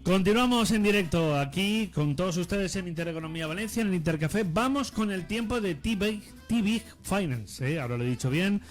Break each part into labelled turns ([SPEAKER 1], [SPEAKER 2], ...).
[SPEAKER 1] Continuamos en directo aquí con todos ustedes en Intereconomía Valencia, en el Intercafé. Vamos con el tiempo de T-Big Finance, ahora lo he dicho bien.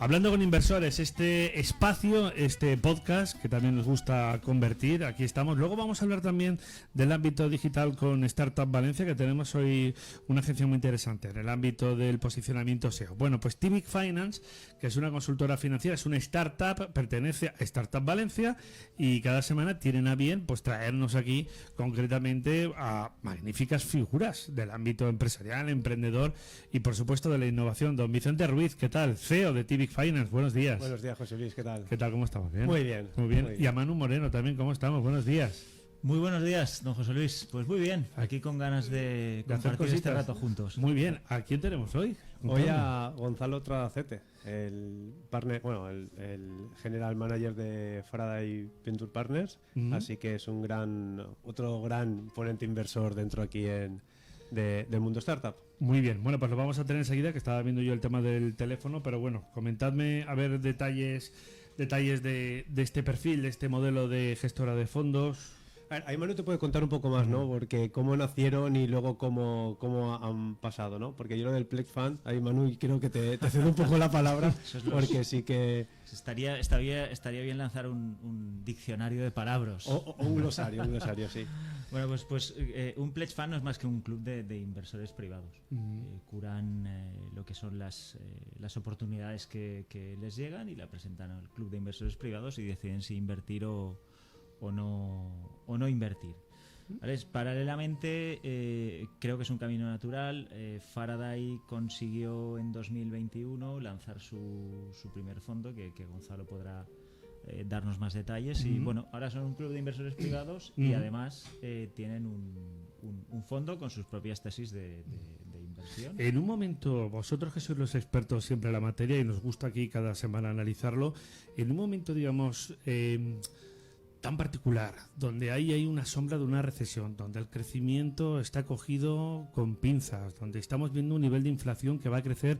[SPEAKER 1] Hablando con inversores, este espacio, este podcast que también nos gusta convertir, aquí estamos. Luego vamos a hablar también del ámbito digital con Startup Valencia, que tenemos hoy una agencia muy interesante en el ámbito del posicionamiento SEO. Bueno, pues T-Big Finance, que es una consultora financiera, es una startup, pertenece a Startup Valencia y cada semana tienen a bien pues traernos aquí concretamente a magníficas figuras del ámbito empresarial, emprendedor y por supuesto de la innovación. Don Vicente Ruiz, ¿qué tal? CEO de T-Big Finance, buenos días.
[SPEAKER 2] Buenos días, José Luis, ¿qué tal?
[SPEAKER 1] ¿Qué tal? ¿Cómo estamos? ¿Bien?
[SPEAKER 2] Muy bien.
[SPEAKER 1] Muy bien. Y a Manu Moreno también, ¿cómo estamos? Buenos días.
[SPEAKER 3] Muy buenos días, don José Luis. Pues muy bien, aquí con ganas de compartir este rato juntos.
[SPEAKER 1] Muy bien. ¿A quién tenemos hoy?
[SPEAKER 2] Hoy a Gonzalo Tradacete, el partner, el general manager de Faraday Venture Partners, así que es otro gran ponente inversor dentro aquí del mundo startup.
[SPEAKER 1] Muy bien, bueno, pues lo vamos a tener enseguida, que estaba viendo yo el tema del teléfono, pero bueno, comentadme a ver detalles de este perfil, de este modelo de gestora de fondos.
[SPEAKER 2] A ver, ahí Manu te puede contar un poco más, ¿no? Porque cómo nacieron y luego cómo han pasado, ¿no? Porque yo lo del Plex Fund, ahí Manu creo que te cedo un poco la palabra, porque sí que...
[SPEAKER 3] Estaría bien lanzar un diccionario de palabras.
[SPEAKER 2] O un glosario, sí.
[SPEAKER 3] Bueno, pues un Pledge Fund no es más que un club de inversores privados. Curan lo que son las oportunidades que les llegan y la presentan al club de inversores privados y deciden si invertir o no invertir. ¿Vale? Paralelamente, creo que es un camino natural. Faraday consiguió en 2021 lanzar su primer fondo, que Gonzalo podrá darnos más detalles. Y bueno, ahora son un club de inversores privados y además tienen un fondo con sus propias tesis de inversión.
[SPEAKER 1] En un momento, vosotros que sois los expertos siempre en la materia y nos gusta aquí cada semana analizarlo, en un momento, digamos, tan particular, donde hay una sombra de una recesión, donde el crecimiento está cogido con pinzas, donde estamos viendo un nivel de inflación que va a crecer,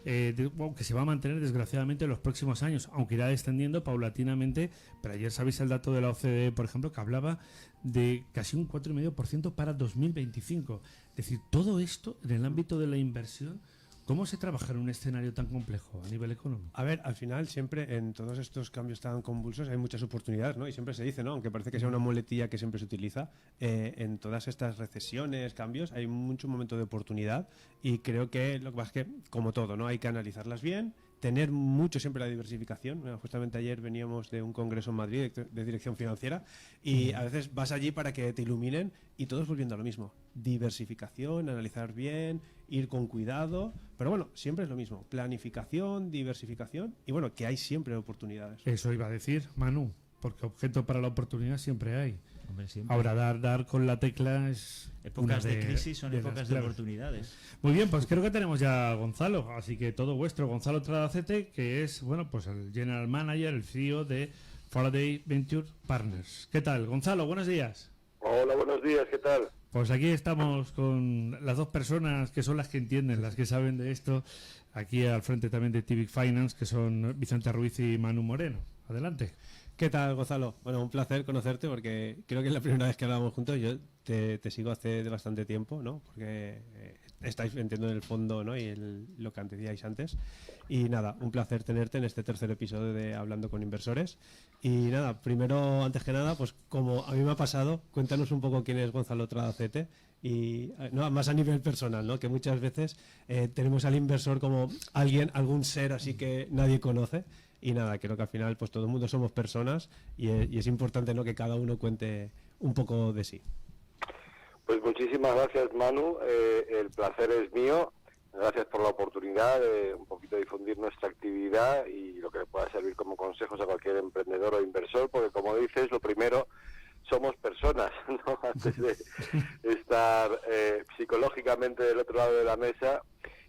[SPEAKER 1] que se va a mantener desgraciadamente en los próximos años, aunque irá descendiendo paulatinamente. Pero ayer sabéis el dato de la OCDE, por ejemplo, que hablaba de casi un 4,5% para 2025. Es decir, todo esto en el ámbito de la inversión. ¿Cómo se trabaja en un escenario tan complejo a nivel económico?
[SPEAKER 2] A ver, al final siempre en todos estos cambios tan convulsos hay muchas oportunidades, ¿no? Y siempre se dice, ¿no? Aunque parece que sea una muletilla que siempre se utiliza, en todas estas recesiones, cambios, hay mucho momento de oportunidad y creo que lo que pasa es que, como todo, ¿no? Hay que analizarlas bien, tener mucho siempre la diversificación. Justamente ayer veníamos de un congreso en Madrid de dirección financiera y a veces vas allí para que te iluminen y todos volviendo a lo mismo. Diversificación, analizar bien, ir con cuidado, pero bueno, siempre es lo mismo. Planificación, diversificación y bueno, que hay siempre oportunidades.
[SPEAKER 1] Eso iba a decir, Manu, porque objeto para la oportunidad siempre hay.
[SPEAKER 3] Hombre, siempre.
[SPEAKER 1] Ahora dar con la tecla es...
[SPEAKER 3] Épocas de crisis son épocas de oportunidades.
[SPEAKER 1] Muy bien, pues creo que tenemos ya a Gonzalo, así que todo vuestro. Gonzalo Tradacete, que es, bueno, pues el General Manager, el CEO de Faraday Venture Partners. ¿Qué tal, Gonzalo? Buenos días.
[SPEAKER 4] Hola, buenos días, ¿qué tal?
[SPEAKER 1] Pues aquí estamos con las dos personas que son las que entienden, las que saben de esto, aquí al frente también de T-Big Finance, que son Vicente Ruiz y Manu Moreno. Adelante.
[SPEAKER 2] ¿Qué tal, Gonzalo? Bueno, un placer conocerte porque creo que es la primera vez que hablamos juntos. Yo te sigo hace bastante tiempo, ¿no? Porque estáis, entiendo, en el fondo, ¿no? Y lo que decíais antes. Y nada, un placer tenerte en este tercer episodio de Hablando con Inversores. Y nada, primero, antes que nada, pues como a mí me ha pasado, cuéntanos un poco quién es Gonzalo Tradacete y no, más a nivel personal, ¿no? Que muchas veces tenemos al inversor como algún ser así que nadie conoce. Y nada, creo que al final pues todo el mundo somos personas y es importante, ¿no? Que cada uno cuente un poco de sí.
[SPEAKER 4] Pues muchísimas gracias, Manu. El placer es mío. Gracias por la oportunidad de un poquito difundir nuestra actividad y lo que le pueda servir como consejos a cualquier emprendedor o inversor, porque como dices, lo primero, somos personas, ¿no? Antes de estar psicológicamente del otro lado de la mesa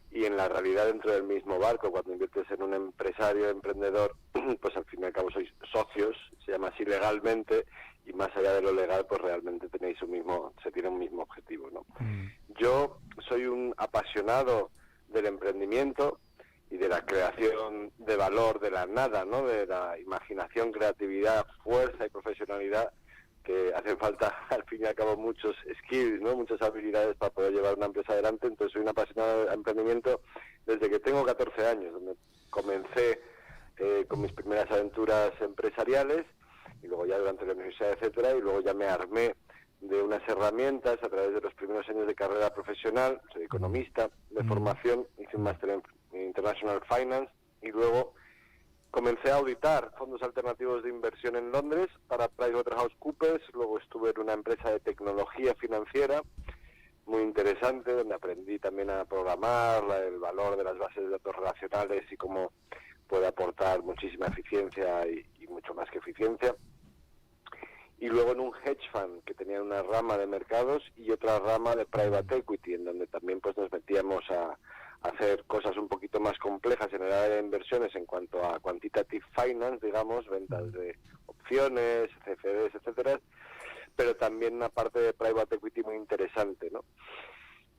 [SPEAKER 4] y en la realidad dentro del mismo barco. Cuando inviertes en un empresario, emprendedor, pues al fin y al cabo sois socios, se llama así legalmente, y más allá de lo legal, pues realmente se tiene un mismo objetivo, ¿no? Yo soy un apasionado del emprendimiento y de la creación de valor de la nada, ¿no? De la imaginación, creatividad, fuerza y profesionalidad que hacen falta al fin y al cabo muchos skills, ¿no? Muchas habilidades para poder llevar una empresa adelante. Entonces soy un apasionado de emprendimiento desde que tengo 14 años, donde comencé con mis primeras aventuras empresariales y luego ya durante la universidad, etcétera, y luego ya me armé de unas herramientas a través de los primeros años de carrera profesional. Soy economista de formación, hice un máster en International Finance y luego comencé a auditar fondos alternativos de inversión en Londres para PricewaterhouseCoopers. Luego estuve en una empresa de tecnología financiera muy interesante, donde aprendí también a programar, el valor de las bases de datos relacionales y cómo puede aportar muchísima eficiencia y mucho más que eficiencia. Y luego en un hedge fund que tenía una rama de mercados y otra rama de private equity, en donde también pues nos metíamos a hacer cosas un poquito más complejas en el área de inversiones en cuanto a quantitative finance, digamos, ventas de opciones, CFDs, etcétera, pero también una parte de private equity muy interesante, ¿no?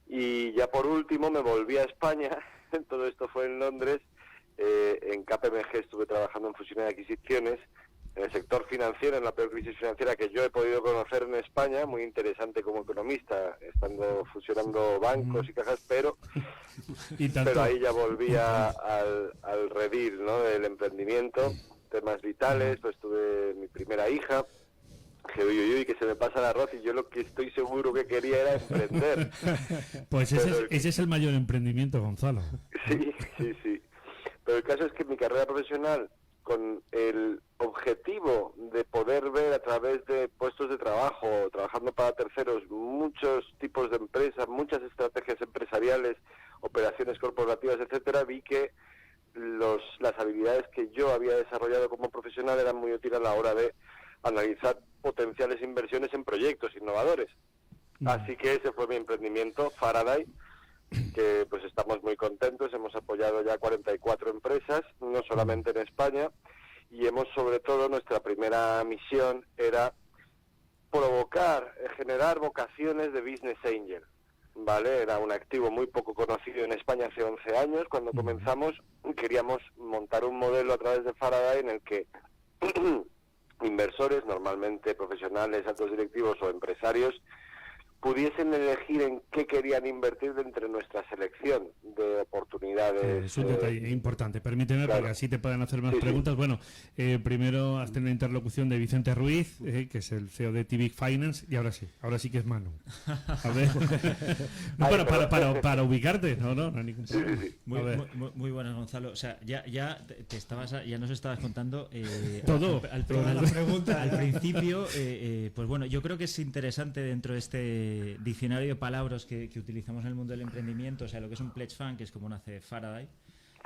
[SPEAKER 4] Y ya por último me volví a España, todo esto fue en Londres, en KPMG estuve trabajando en fusiones y adquisiciones, en el sector financiero, en la peor crisis financiera que yo he podido conocer en España, muy interesante como economista, estando fusionando bancos y cajas, pero ahí ya volvía al redil, ¿no?, del emprendimiento, temas vitales. Pues tuve mi primera hija, que se me pasa el arroz, y yo lo que estoy seguro que quería era emprender.
[SPEAKER 1] Pues ese es el mayor emprendimiento, Gonzalo.
[SPEAKER 4] Sí. Pero el caso es que mi carrera profesional, con el objetivo de poder ver a través de puestos de trabajo, trabajando para terceros, muchos tipos de empresas, muchas estrategias empresariales, operaciones corporativas, etcétera, vi que las habilidades que yo había desarrollado como profesional eran muy útiles a la hora de analizar potenciales inversiones en proyectos innovadores. Así que ese fue mi emprendimiento, Faraday, que pues estamos muy contentos. Hemos apoyado ya 44 empresas, no solamente en España, y sobre todo, nuestra primera misión era generar vocaciones de business angel, ¿vale? Era un activo muy poco conocido en España hace 11 años. Cuando comenzamos, queríamos montar un modelo a través de Faraday en el que inversores, normalmente profesionales, altos directivos o empresarios, pudiesen elegir en qué querían invertir de entre nuestra selección de oportunidades.
[SPEAKER 1] Es un detalle importante, permíteme, claro, porque así te pueden hacer más preguntas. Sí. Bueno, primero has tenido una interlocución de Vicente Ruiz, que es el CEO de TBIG Finance, y ahora sí que es Manu. A ver, no, para ubicarte, no hay ningún problema.
[SPEAKER 4] Sí.
[SPEAKER 3] Muy buenas, Gonzalo. O sea, ya nos estabas contando
[SPEAKER 1] todo
[SPEAKER 3] al principio. Pues bueno, yo creo que es interesante dentro de este diccionario de palabras que utilizamos en el mundo del emprendimiento, o sea, lo que es un pledge fund, que es como nace Faraday,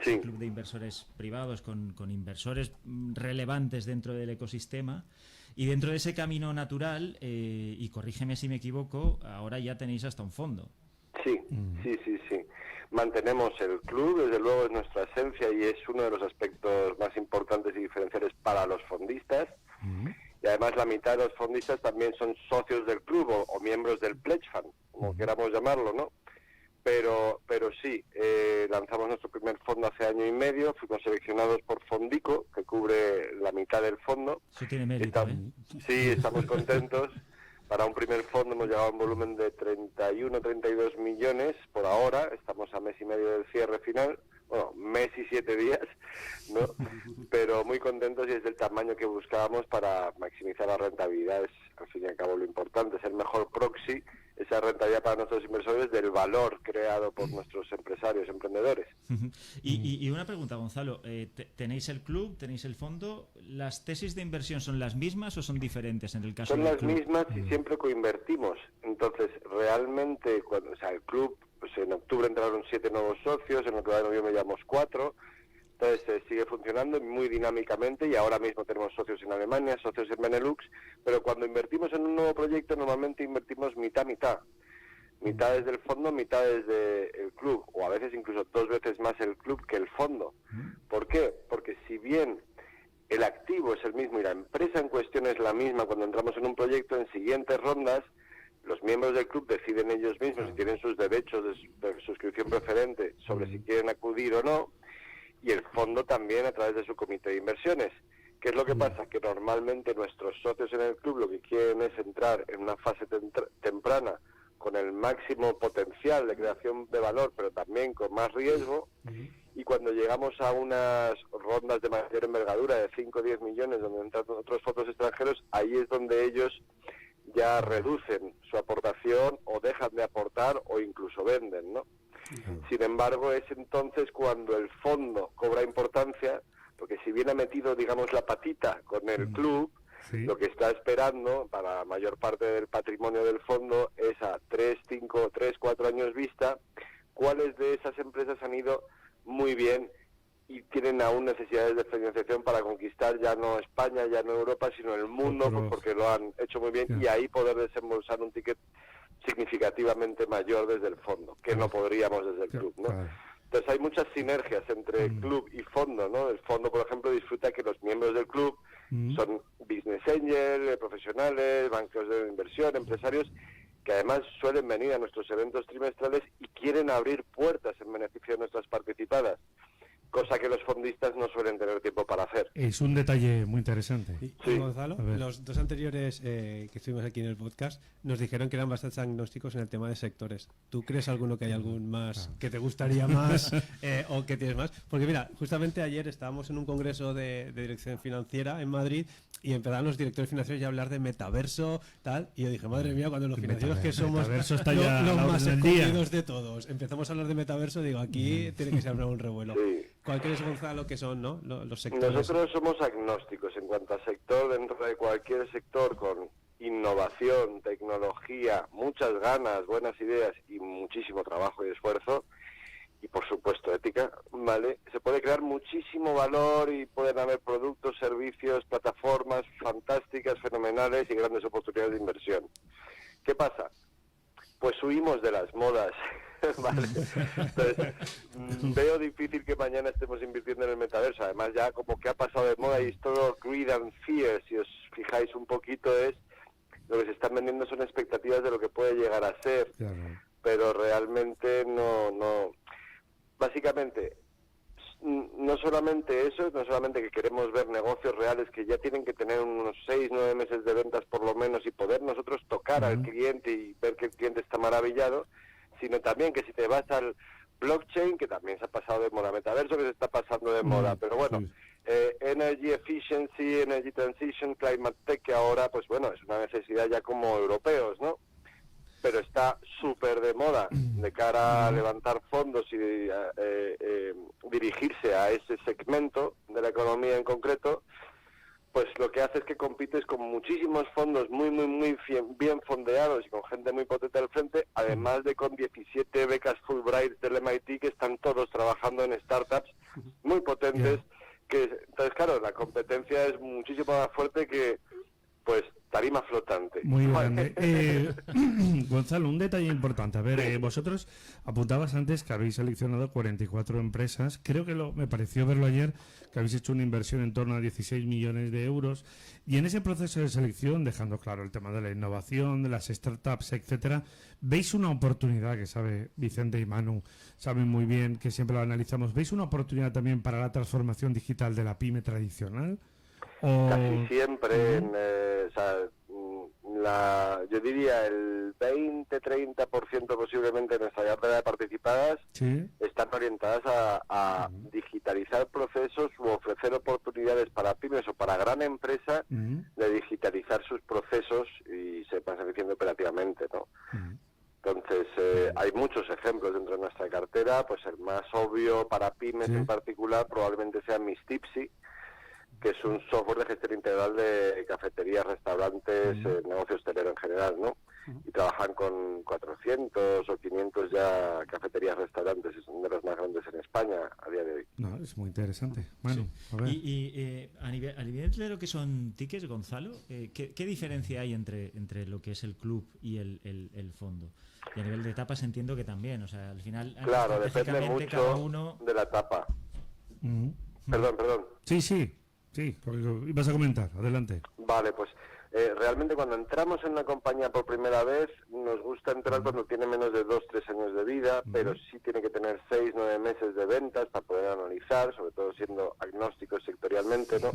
[SPEAKER 3] un club de inversores privados con inversores relevantes dentro del ecosistema, y dentro de ese camino natural, y corrígeme si me equivoco, ahora ya tenéis hasta un fondo.
[SPEAKER 4] Sí. Mantenemos el club, desde luego es nuestra esencia y es uno de los aspectos más importantes y diferenciales para los fondistas. Y además la mitad de los fondistas también son socios del club o miembros del Pledge Fund, como queramos llamarlo, ¿no? Pero sí, lanzamos nuestro primer fondo hace año y medio, fuimos seleccionados por Fondico, que cubre la mitad del fondo.
[SPEAKER 3] Eso tiene mérito,
[SPEAKER 4] Sí, estamos contentos. Para un primer fondo hemos llegado a un volumen de 32 millones por ahora, estamos a mes y medio del cierre final. Bueno, mes y 7 días, ¿no? Pero muy contentos, y es del tamaño que buscábamos para maximizar la rentabilidad. Es, al fin y al cabo, lo importante, es el mejor proxy, esa rentabilidad para nuestros inversores del valor creado por nuestros empresarios, emprendedores.
[SPEAKER 3] Y una pregunta, Gonzalo, ¿tenéis el club, tenéis el fondo? ¿Las tesis de inversión son las mismas o son diferentes en el caso del club?
[SPEAKER 4] Son las mismas y siempre coinvertimos. Entonces, realmente, el club... Pues en octubre entraron 7 nuevos socios, en lo que va de noviembre llevamos 4, entonces sigue funcionando muy dinámicamente, y ahora mismo tenemos socios en Alemania, socios en Benelux, pero cuando invertimos en un nuevo proyecto normalmente invertimos mitad es del fondo, mitad es del club, o a veces incluso 2 veces más el club que el fondo. ¿Por qué? Porque si bien el activo es el mismo y la empresa en cuestión es la misma, cuando entramos en un proyecto, en siguientes rondas los miembros del club deciden ellos mismos si tienen sus derechos de suscripción preferente sobre si quieren acudir o no, y el fondo también a través de su comité de inversiones. ¿Qué es lo que pasa? Que normalmente nuestros socios en el club lo que quieren es entrar en una fase temprana con el máximo potencial de creación de valor, pero también con más riesgo, y cuando llegamos a unas rondas de mayor envergadura de 5 o 10 millones, donde entran otros fondos extranjeros, ahí es donde ellos ya reducen su aportación o dejan de aportar o incluso venden, ¿no? Sin embargo, es entonces cuando el fondo cobra importancia, porque si bien ha metido, digamos, la patita con el club, lo que está esperando para la mayor parte del patrimonio del fondo es a 3, 4 años vista, cuáles de esas empresas han ido muy bien y tienen aún necesidades de financiación para conquistar ya no España, ya no Europa, sino el mundo, pues porque lo han hecho muy bien, y ahí poder desembolsar un ticket significativamente mayor desde el fondo, que no podríamos desde el club, ¿no? Entonces hay muchas sinergias entre club y fondo, ¿no? El fondo, por ejemplo, disfruta que los miembros del club son business angels, profesionales, bancos de inversión, empresarios, que además suelen venir a nuestros eventos trimestrales y quieren abrir puertas en beneficio de nuestras participadas, cosa que los fondistas no suelen tener tiempo para hacer.
[SPEAKER 1] Es un detalle muy interesante.
[SPEAKER 2] Y Gonzalo, los dos anteriores que estuvimos aquí en el podcast nos dijeron que eran bastante agnósticos en el tema de sectores. ¿Tú crees alguno que hay algún más que te gustaría más o que tienes más? Porque mira, justamente ayer estábamos en un congreso de dirección financiera en Madrid y empezaron los directores financieros ya a hablar de metaverso, tal, y yo dije, madre mía, cuando los financieros que somos
[SPEAKER 1] está ya
[SPEAKER 2] los más escondidos
[SPEAKER 1] día
[SPEAKER 2] de todos, empezamos a hablar de metaverso, digo, aquí tiene que ser un revuelo. ¿Cuál crees, Gonzalo, que son, ¿no?, los sectores?
[SPEAKER 4] Nosotros somos agnósticos en cuanto a sector, dentro de cualquier sector con innovación, tecnología, muchas ganas, buenas ideas y muchísimo trabajo y esfuerzo, y por supuesto ética, ¿vale? Se puede crear muchísimo valor y pueden haber productos, servicios, plataformas fantásticas, fenomenales y grandes oportunidades de inversión. ¿Qué pasa? Pues huimos de las modas. Vale. Entonces, veo difícil que mañana estemos invirtiendo en el metaverso. Además, ya como que ha pasado de moda y es todo greed and fear. Si os fijáis un poquito, es lo que se están vendiendo son expectativas de lo que puede llegar a ser. Pero realmente no. Básicamente, no solamente eso, no solamente que queremos ver negocios reales que ya tienen que tener unos 6, 9 meses de ventas por lo menos y poder nosotros tocar al cliente y ver que el cliente está maravillado, sino también que si te vas al blockchain, que también se ha pasado de moda, metaverso que se está pasando de moda, pero bueno, energy efficiency, energy transition, climate tech, que ahora, pues bueno, es una necesidad ya como europeos, ¿no? Pero está súper de moda de cara a levantar fondos y dirigirse a ese segmento de la economía en concreto. Pues lo que hace es que compites con muchísimos fondos muy bien fondeados y con gente muy potente al frente, además de con 17 becas Fulbright del MIT que están todos trabajando en startups muy potentes. Entonces, claro, la competencia es muchísimo más fuerte que, pues, tarima flotante.
[SPEAKER 1] Muy grande. Gonzalo, un detalle importante. A ver, vosotros apuntabas antes que habéis seleccionado 44 empresas. Creo que me pareció verlo ayer, que habéis hecho una inversión en torno a 16 millones de euros. Y en ese proceso de selección, dejando claro el tema de la innovación, de las startups, etcétera, ¿veis una oportunidad, que sabe Vicente y Manu, saben muy bien, que siempre lo analizamos, ¿veis una oportunidad también para la transformación digital de la pyme tradicional?
[SPEAKER 4] Casi siempre, yo diría el 20-30% posiblemente de nuestra cartera de participadas están orientadas a digitalizar procesos u ofrecer oportunidades para pymes o para gran empresa de digitalizar sus procesos y se pasan eficiente operativamente, ¿no? Entonces, hay muchos ejemplos dentro de nuestra cartera, pues el más obvio para pymes en particular probablemente sea Mistipsy, que es un software de gestión integral de cafeterías, restaurantes, negocio hostelero en general, ¿no? Y trabajan con 400 o 500 ya cafeterías, restaurantes, y son de los más grandes en España a día de hoy.
[SPEAKER 1] No, es muy interesante. Bueno, a ver.
[SPEAKER 3] Y a nivel de lo que son tickets, Gonzalo, ¿qué diferencia hay entre lo que es el club y el fondo? Y a nivel de etapas entiendo que también, o sea, al final...
[SPEAKER 4] Claro, depende mucho
[SPEAKER 3] cada uno...
[SPEAKER 4] de la etapa. Perdón.
[SPEAKER 1] Sí, porque ibas a comentar, adelante.
[SPEAKER 4] Vale, pues realmente cuando entramos en una compañía por primera vez, nos gusta entrar cuando tiene menos de 2-3 años de vida, pero sí tiene que tener 6-9 meses de ventas para poder analizar, sobre todo siendo agnósticos sectorialmente, ¿no?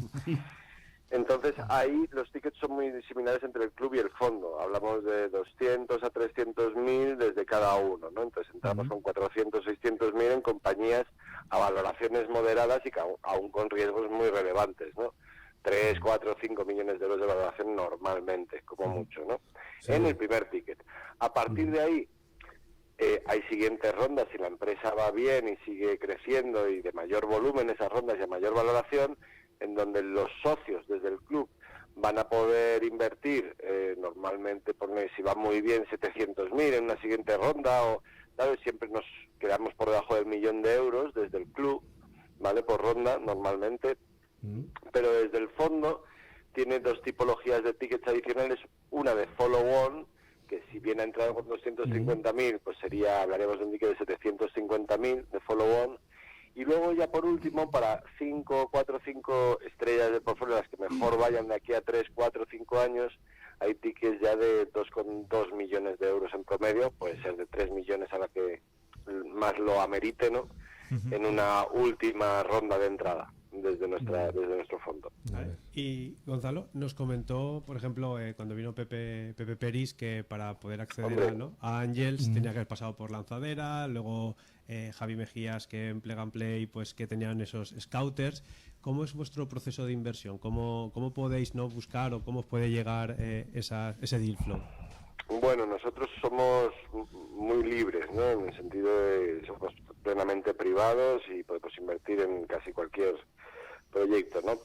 [SPEAKER 4] Entonces ahí los tickets son muy similares entre el club y el fondo. Hablamos de 200 a 300.000 desde cada uno, ¿no? Entonces entramos con 400, 600.000 en compañías a valoraciones moderadas y aún con riesgos muy relevantes, ¿no? 3, 4, 5 millones de euros de valoración normalmente, como mucho, ¿no?
[SPEAKER 1] Sí.
[SPEAKER 4] En el primer ticket. A partir de ahí hay siguientes rondas, si la empresa va bien y sigue creciendo y de mayor volumen esas rondas y a mayor valoración, en donde los socios desde el club van a poder invertir, normalmente, si va muy bien, 700.000 en una siguiente ronda, o ¿sabes? Siempre nos quedamos por debajo del 1.000.000 de euros desde el club, ¿vale? Por ronda, normalmente. Pero desde el fondo tiene dos tipologías de tickets adicionales, una de follow-on, que si bien ha entrado con 250.000, pues hablaríamos de un ticket de 750.000 de follow-on, y luego ya por último, para 4 o 5 estrellas de portfolio, las que mejor vayan de aquí a 3, 4, 5 años, hay tickets ya de 2,2 millones de euros en promedio, puede ser de 3 millones a la que más lo amerite, ¿no? En una última ronda de entrada desde nuestro fondo.
[SPEAKER 2] Y Gonzalo nos comentó, por ejemplo, cuando vino Pepe Peris, que para poder acceder a Angels tenía que haber pasado por Lanzadera, luego Javi Mejías, que en Plug and Play, pues que tenían esos scouters. ¿Cómo es vuestro proceso de inversión? ¿Cómo podéis buscar o cómo os puede llegar ese deal flow?
[SPEAKER 4] Bueno, nosotros somos muy libres, ¿no? En el sentido de somos plenamente privados y podemos invertir en casi cualquier proyecto, ¿no?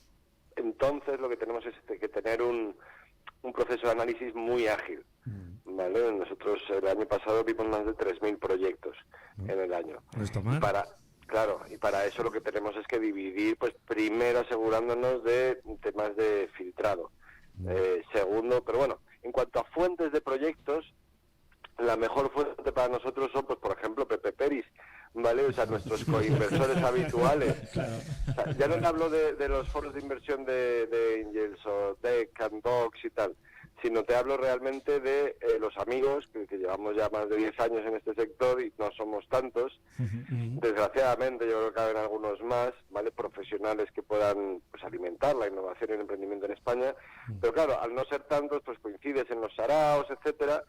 [SPEAKER 4] Entonces lo que tenemos es que tener un proceso de análisis muy ágil, ¿vale? Nosotros el año pasado vimos más de 3.000 proyectos en el año. Y para eso lo que tenemos es que dividir, pues primero asegurándonos de temas de filtrado. Segundo, pero bueno, en cuanto a fuentes de proyectos, la mejor fuente para nosotros son, pues por ejemplo, Pepe Peris, ¿vale? O sea, nuestros coinversores habituales. Claro. O sea, ya no te hablo de los foros de inversión de Angels o Deck and Docs y tal, sino te hablo realmente de los amigos que llevamos ya más de 10 años en este sector y no somos tantos. Desgraciadamente, yo creo que caben algunos más, ¿vale? Profesionales que puedan pues alimentar la innovación y el emprendimiento en España. Pero claro, al no ser tantos, pues coincides en los saraos, etcétera,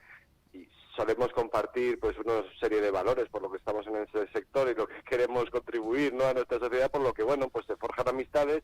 [SPEAKER 4] y solemos compartir pues una serie de valores por lo que estamos en ese sector y lo que queremos contribuir, ¿no?, a nuestra sociedad, por lo que, bueno, pues se forjan amistades.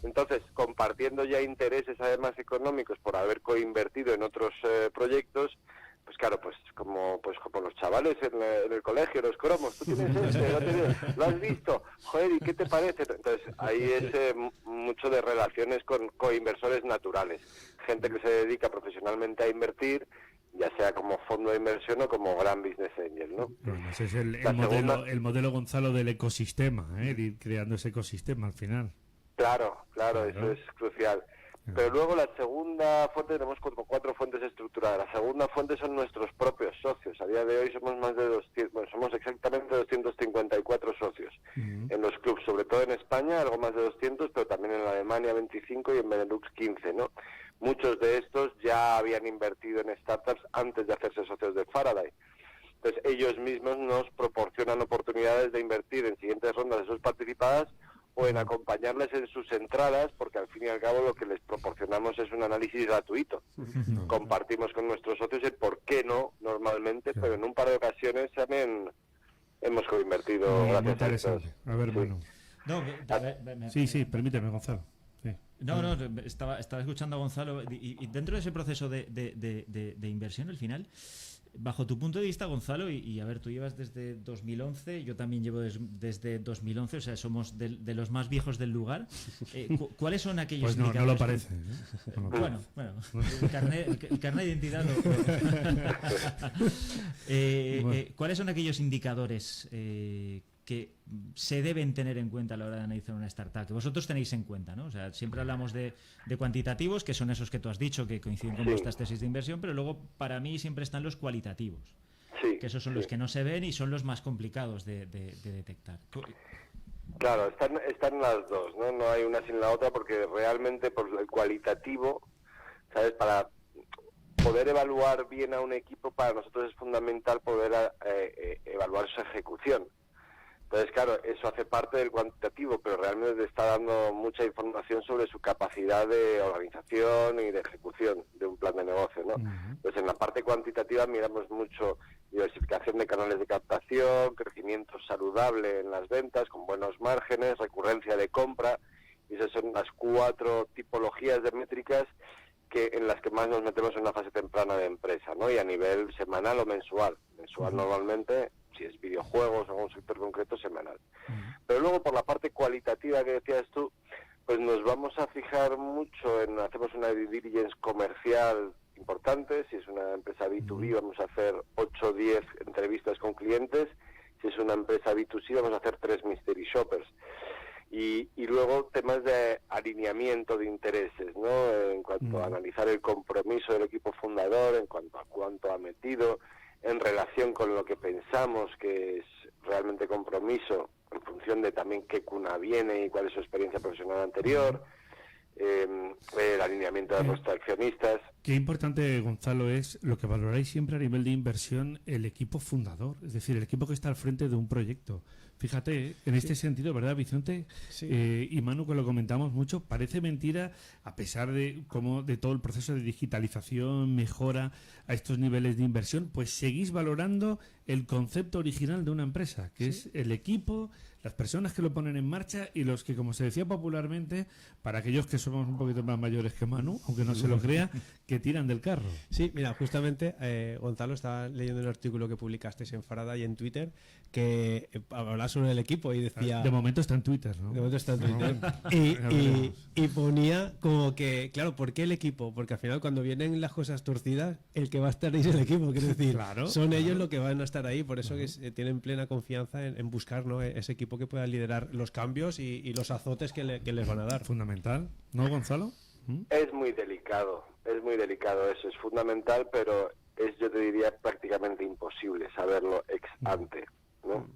[SPEAKER 4] Entonces, compartiendo ya intereses además económicos por haber coinvertido en otros proyectos, pues claro, pues como los chavales en el colegio, los cromos, tú tienes ¿lo has visto? Joder, ¿y qué te parece? Entonces, ahí es mucho de relaciones con coinversores naturales, gente que se dedica profesionalmente a invertir, ya sea como fondo de inversión o como gran business angel, ¿no?
[SPEAKER 1] Bueno, ese es el modelo, Gonzalo, del ecosistema, de ir creando ese ecosistema al final.
[SPEAKER 4] Claro, eso es crucial. Pero luego la segunda fuente, tenemos como 4 fuentes estructuradas. La segunda fuente son nuestros propios socios. A día de hoy somos más de 200, somos exactamente 254 socios en los clubs, sobre todo en España, algo más de 200, pero también en Alemania 25 y en Benelux 15, ¿no? Muchos de estos ya habían invertido en startups antes de hacerse socios de Faraday. Entonces ellos mismos nos proporcionan oportunidades de invertir en siguientes rondas de sus participadas o en acompañarles en sus entradas, porque al fin y al cabo lo que les proporcionamos es un análisis gratuito. Compartimos con nuestros socios el por qué no, normalmente, pero en un par de ocasiones también hemos coinvertido.
[SPEAKER 1] Muy interesante. A ver, bueno. Sí, permíteme, Gonzalo. Sí.
[SPEAKER 3] No, estaba escuchando a Gonzalo y dentro de ese proceso de inversión, al final, bajo tu punto de vista, Gonzalo, y a ver, tú llevas desde 2011, yo también llevo desde 2011, o sea, somos de los más viejos del lugar. ¿Cuáles son aquellos indicadores?
[SPEAKER 1] No lo parece.
[SPEAKER 3] Bueno, el carnet de identidad ¿cuáles son aquellos indicadores que se deben tener en cuenta a la hora de analizar una startup, que vosotros tenéis en cuenta, ¿no? O sea, siempre hablamos de cuantitativos, que son esos que tú has dicho, que coinciden con vuestras tesis de inversión, pero luego para mí siempre están los cualitativos, que esos son los que no se ven y son los más complicados de detectar.
[SPEAKER 4] Claro, están las dos, ¿no? No hay una sin la otra, porque realmente por el cualitativo, ¿sabes? Para poder evaluar bien a un equipo, para nosotros es fundamental poder evaluar su ejecución. Entonces, claro, eso hace parte del cuantitativo, pero realmente te está dando mucha información sobre su capacidad de organización y de ejecución de un plan de negocio, ¿no? Pues en la parte cuantitativa miramos mucho diversificación de canales de captación, crecimiento saludable en las ventas, con buenos márgenes, recurrencia de compra, y esas son las 4 tipologías de métricas en las que más nos metemos en una fase temprana de empresa, ¿no? Y a nivel semanal o mensual. Mensual normalmente, si es videojuegos o un sector concreto, semanal. Pero luego por la parte cualitativa que decías tú, pues nos vamos a fijar mucho hacemos una due diligence comercial importante. Si es una empresa B2B vamos a hacer 8 o 10 entrevistas con clientes. Si es una empresa B2C vamos a hacer 3 mystery shoppers. Y luego temas de alineamiento de intereses, ¿no? En cuanto a analizar el compromiso del equipo fundador, en cuanto a cuánto ha metido, en relación con lo que pensamos que es realmente compromiso, en función de también qué cuna viene y cuál es su experiencia profesional anterior, el alineamiento de nuestros accionistas.
[SPEAKER 1] Qué importante, Gonzalo, es lo que valoráis siempre a nivel de inversión, el equipo fundador, es decir, el equipo que está al frente de un proyecto. Fíjate, en este sentido, ¿verdad, Vicente? Sí. Y Manu, que lo comentamos mucho, parece mentira, a pesar de cómo de todo el proceso de digitalización mejora a estos niveles de inversión, pues seguís valorando el concepto original de una empresa, que es el equipo, las personas que lo ponen en marcha y los que, como se decía popularmente, para aquellos que somos un poquito más mayores que Manu, aunque no se lo crea, que tiran del carro.
[SPEAKER 2] Sí, mira, justamente Gonzalo estaba leyendo un artículo que publicasteis en Farada y en Twitter que hablaba sobre el equipo y decía...
[SPEAKER 1] De momento está en Twitter, ¿no?
[SPEAKER 2] De momento está en Twitter. Y ponía como que, claro, ¿por qué el equipo? Porque al final cuando vienen las cosas torcidas, el que va a estar ahí es el equipo, quiero decir, son ellos los que van a estar ahí, por eso que tienen plena confianza en buscar, ¿no?, ese equipo que pueda liderar los cambios y los azotes que les van a dar.
[SPEAKER 1] Fundamental, ¿no, Gonzalo?
[SPEAKER 4] Es muy delicado eso, es fundamental, pero es, yo te diría, prácticamente imposible saberlo ex ante, ¿no?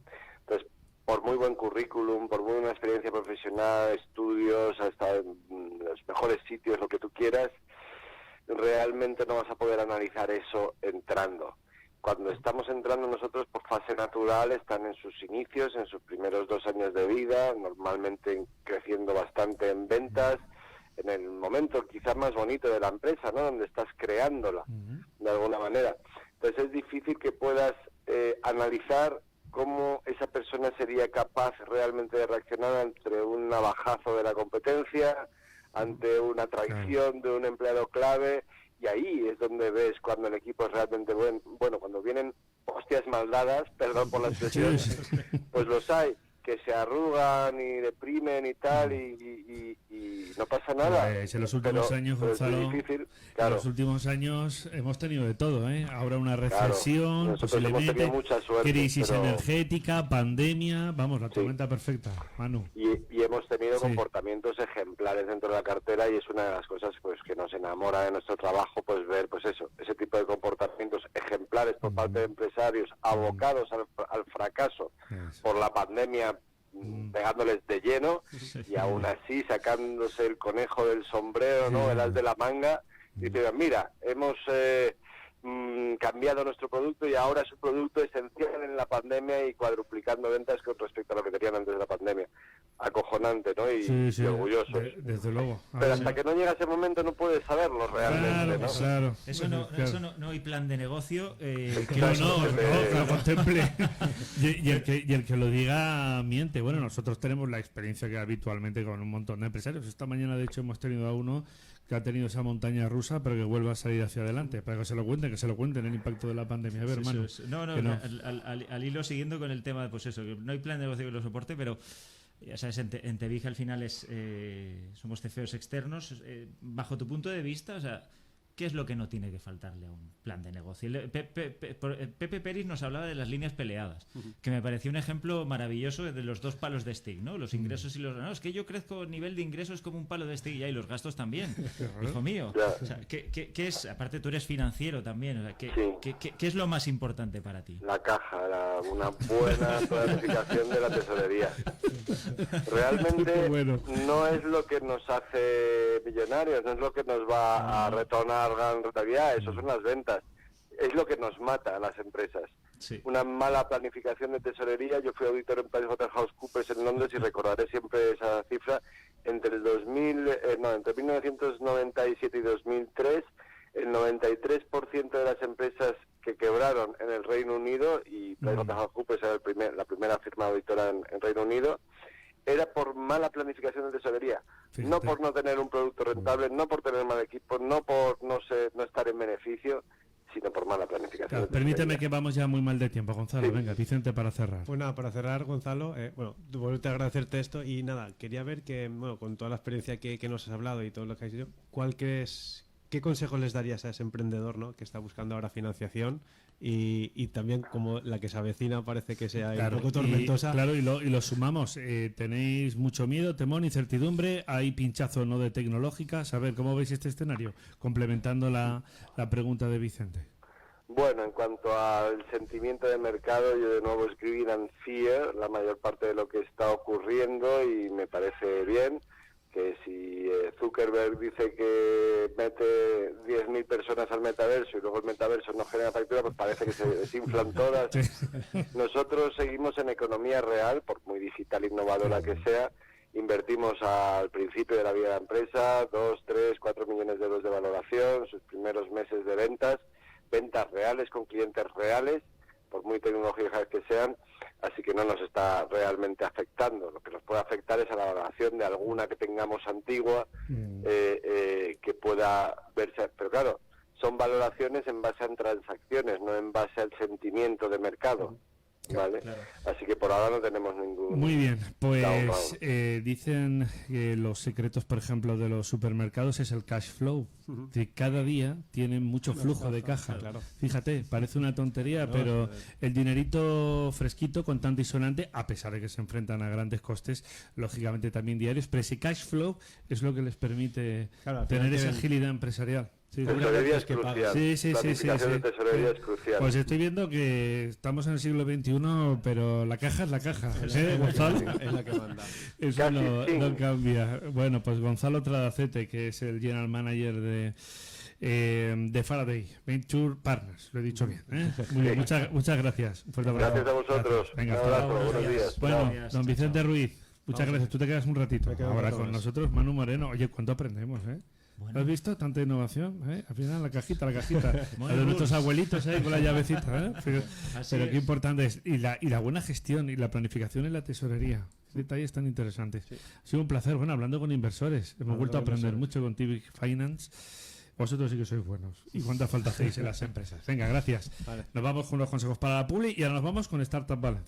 [SPEAKER 4] Entonces, por muy buen currículum, por muy buena experiencia profesional, estudios, hasta en los mejores sitios, lo que tú quieras, realmente no vas a poder analizar eso entrando. Cuando estamos entrando nosotros por fase natural, están en sus inicios, en sus primeros 2 años de vida, normalmente creciendo bastante en ventas, en el momento quizás más bonito de la empresa, ¿no?, donde estás creándola, de alguna manera. Entonces es difícil que puedas analizar cómo esa persona sería capaz realmente de reaccionar ante un navajazo de la competencia, ante una traición de un empleado clave, y ahí es donde ves cuando el equipo es realmente bueno, cuando vienen hostias mal dadas, perdón por la expresión, pues los hay, que se arrugan y deprimen y tal, y no pasa nada.
[SPEAKER 1] Pues en los últimos años, Gonzalo,
[SPEAKER 4] es difícil, claro.
[SPEAKER 1] En los últimos años hemos tenido de todo, ¿eh? Ahora una recesión,
[SPEAKER 4] nosotros
[SPEAKER 1] posiblemente,
[SPEAKER 4] hemos tenido mucha suerte,
[SPEAKER 1] crisis energética, pandemia, vamos, la tormenta perfecta, Manu.
[SPEAKER 4] Y hemos tenido comportamientos ejemplares dentro de la cartera, y es una de las cosas pues que nos enamora de nuestro trabajo, pues ver pues eso, ese tipo de comportamientos ejemplares por parte de empresarios abocados al fracaso por la pandemia, pegándoles de lleno, y aún así sacándose el conejo del sombrero, ¿no?, el as de la manga, y te digan, mira, hemos cambiado nuestro producto y ahora es un producto esencial en la pandemia y cuadruplicando ventas con respecto a lo que tenían antes de la pandemia. Acojonante, ¿no? Y orgulloso.
[SPEAKER 1] Desde luego.
[SPEAKER 4] Pero hasta que no llega ese momento no puedes saberlo realmente, ¿no?
[SPEAKER 1] Claro.
[SPEAKER 3] Eso no hay plan de negocio que
[SPEAKER 1] lo contemple. y el que lo diga miente. Bueno, nosotros tenemos la experiencia que habitualmente con un montón de empresarios. Esta mañana, de hecho, hemos tenido a uno que ha tenido esa montaña rusa, pero que vuelva a salir hacia adelante, para que se lo cuenten el impacto de la pandemia. A ver, Manu.
[SPEAKER 3] Al hilo siguiendo con el tema, pues eso, que no hay plan de negocio que lo soporte, pero ya sabes, en Tevija al final somos CFOs externos. Bajo tu punto de vista, o sea, ¿qué es lo que no tiene que faltarle a un plan de negocio? Pepe Peris nos hablaba de las líneas peleadas, que me pareció un ejemplo maravilloso de los 2 palos de stick, ¿no? Los ingresos y los... No, es que yo crezco a nivel de ingresos como un palo de stick y los gastos también, hijo mío. O sea, ¿qué es? Aparte tú eres financiero también, o sea, ¿qué es lo más importante para ti?
[SPEAKER 4] La caja, una buena planificación de la tesorería. Realmente no es lo que nos hace millonarios, no es lo que nos va a retornar gran rentabilidad, eso son las ventas. Es lo que nos mata a las empresas.
[SPEAKER 3] Sí.
[SPEAKER 4] una mala planificación de tesorería. Yo fui auditor en PricewaterhouseCoopers en Londres y recordaré siempre esa cifra. Entre 1997 y 2003, el 93% de las empresas que quebraron en el Reino Unido, y PricewaterhouseCoopers era la primera firma auditora en Reino Unido, era por mala planificación de tesorería.
[SPEAKER 1] Fíjate.
[SPEAKER 4] No por no tener un producto rentable, no por tener mal equipo, no por no estar en beneficio, sino por mala planificación.
[SPEAKER 1] Claro,
[SPEAKER 4] de
[SPEAKER 1] permíteme
[SPEAKER 4] tesorería.
[SPEAKER 1] que vamos ya muy mal de tiempo, Gonzalo.
[SPEAKER 4] Sí.
[SPEAKER 1] Venga, Vicente, para cerrar.
[SPEAKER 2] Pues nada, para cerrar, Gonzalo, volverte a agradecerte esto y nada, quería ver que, bueno, con toda la experiencia que nos has hablado y todo lo que has dicho, ¿qué consejos les darías a ese emprendedor, ¿no?, que está buscando ahora financiación y también como la que se avecina parece que sea
[SPEAKER 1] Claro,
[SPEAKER 2] un poco tormentosa?
[SPEAKER 1] y lo sumamos. Tenéis mucho miedo, temor, incertidumbre. Hay pinchazo no de tecnológicas. A ver, ¿cómo veis este escenario? Complementando la pregunta de Vicente.
[SPEAKER 4] Bueno, en cuanto al sentimiento de mercado, yo de nuevo escribí en Fear la mayor parte de lo que está ocurriendo y me parece bien que si Zuckerberg dice que mete 10.000 personas al metaverso y luego el metaverso no genera factura, pues parece que se desinflan todas.
[SPEAKER 1] Sí.
[SPEAKER 4] Nosotros seguimos en economía real, por muy digital e innovadora que sea. Invertimos al principio de la vida de la empresa 2, 3, 4 millones de euros de valoración, sus primeros meses de ventas reales con clientes reales, por muy tecnológicas que sean, así que no nos está realmente afectando. Lo que nos puede afectar es a la valoración de alguna que tengamos antigua, que pueda verse, pero claro, son valoraciones en base a transacciones, no en base al sentimiento de mercado. ¿Vale?
[SPEAKER 3] Claro.
[SPEAKER 4] Así que por ahora no tenemos ningún...
[SPEAKER 1] Muy bien, pues
[SPEAKER 4] Down.
[SPEAKER 1] dicen que los secretos, por ejemplo, de los supermercados es el cash flow. Que cada día tienen mucho flujo de caja.
[SPEAKER 2] Claro.
[SPEAKER 1] Fíjate, parece una tontería,
[SPEAKER 2] No,
[SPEAKER 1] pero el dinerito fresquito, contante y sonante, a pesar de que se enfrentan a grandes costes, lógicamente también diarios, pero ese cash flow es lo que les permite
[SPEAKER 2] Claro, al
[SPEAKER 1] tener
[SPEAKER 2] final
[SPEAKER 1] esa
[SPEAKER 2] tienen-
[SPEAKER 1] agilidad empresarial. Sí, sí.
[SPEAKER 4] Tesorería es
[SPEAKER 2] que paga.
[SPEAKER 4] crucial.
[SPEAKER 1] Sí.
[SPEAKER 4] Planificación de tesorería es crucial.
[SPEAKER 1] Pues estoy viendo que estamos en el siglo XXI, pero la caja es la caja. ¿Eh, Gonzalo?
[SPEAKER 2] Es la que manda.
[SPEAKER 1] Eso
[SPEAKER 4] Casi sí.
[SPEAKER 1] no cambia. Bueno, pues Gonzalo Tradacete, que es el General Manager de Faraday Venture Partners. Lo he dicho bien. ¿eh? Muy bien, muchas gracias. Un fuerte abrazo.
[SPEAKER 4] Gracias a vosotros.
[SPEAKER 1] Gracias. Venga,
[SPEAKER 4] Un
[SPEAKER 1] hasta
[SPEAKER 4] abrazo,
[SPEAKER 1] luego.
[SPEAKER 4] buenos días.
[SPEAKER 1] Bueno,
[SPEAKER 3] Gracias.
[SPEAKER 1] don
[SPEAKER 3] Chao,
[SPEAKER 1] Vicente
[SPEAKER 3] chao.
[SPEAKER 1] Ruiz, muchas gracias. Tú te quedas un ratito.
[SPEAKER 2] Me quedo un
[SPEAKER 1] Ahora
[SPEAKER 2] rato
[SPEAKER 1] con
[SPEAKER 2] más.
[SPEAKER 1] nosotros, Manu Moreno. Oye, ¿cuánto aprendemos, eh?
[SPEAKER 3] Bueno.
[SPEAKER 1] ¿Has visto? Tanta innovación, ¿eh? Al final la cajita.
[SPEAKER 3] Bueno,
[SPEAKER 1] La de nuestros
[SPEAKER 3] Bruce.
[SPEAKER 1] abuelitos, ¿eh? Con la llavecita, ¿eh? Pero
[SPEAKER 3] Así
[SPEAKER 1] qué
[SPEAKER 3] es.
[SPEAKER 1] importante es. Y la buena gestión y la planificación en la tesorería. Detalles tan interesantes. Ha sido un placer. Bueno, hablando con inversores. Hemos vuelto a aprender mucho con TV Finance. Vosotros sí que sois buenos. ¿Y cuánta falta hacéis en las empresas? Venga, gracias.
[SPEAKER 2] Vale.
[SPEAKER 1] Nos vamos con los consejos para la publi y ahora nos vamos con Startup Valencia.